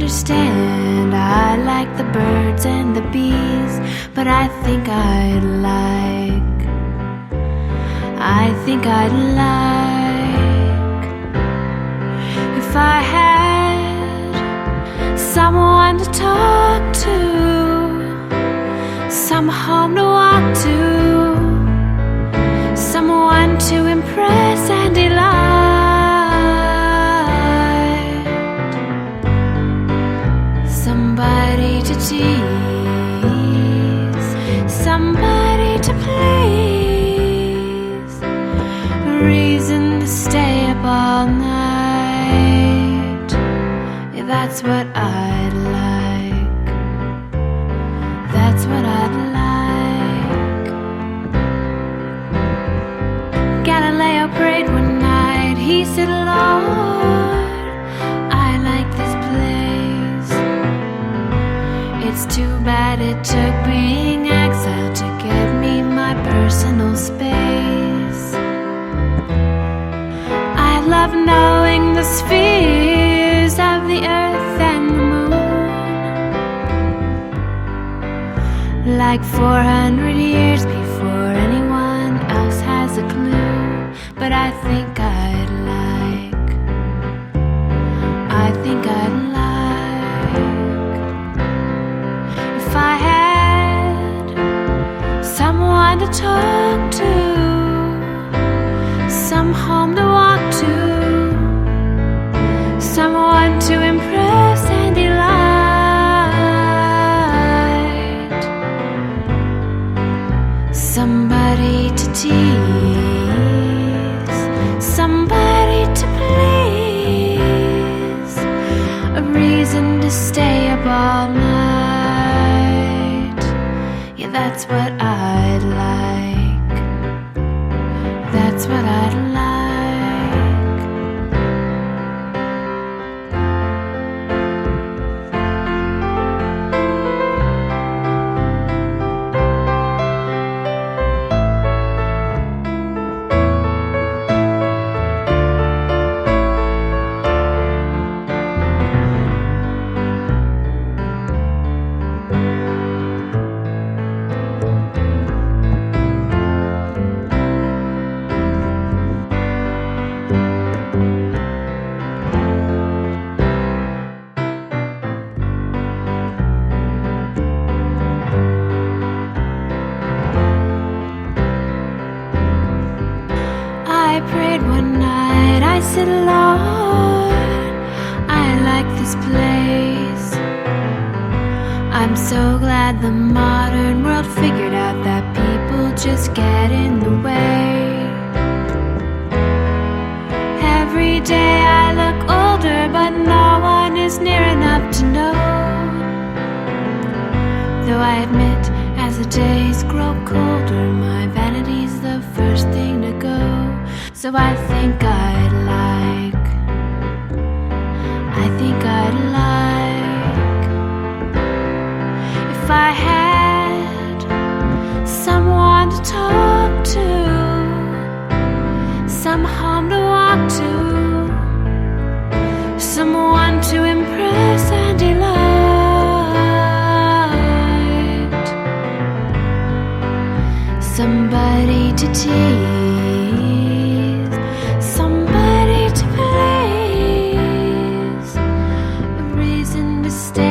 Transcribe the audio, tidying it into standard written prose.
understand. I like the birds and the bees, but I think I'd like if I had someone to talk to, some home to walk to, someone to impress and delight, somebody to tease, somebody to please, a reason to stay up all night. Yeah, that's what I'd like. That's what I'd like. Galileo prayed one night. He said, Lord, I like this place. It's too bad it took being exiled to get me my personal space. I love knowing the spheres of the earth and the moon, like 400 years before anyone else has a clue. But I think I'd like if I had someone to talk to, some home to walk to, someone to impress and delight, somebody to tease, somebody to please, a reason to stay up all night. Yeah, that's what I'd like. That's what I'd like. I prayed one night, I said, Lord, I like this place. I'm so glad the modern world figured out that people just get in the way. Every day I look older, but no one is near enough to know. Though I admit, as the days grow colder, my vanity's the first thing to go. So I think I'd like if I had someone to talk to, some home to walk to, someone to impress and delight, somebody to tease, somebody to please, a reason to stay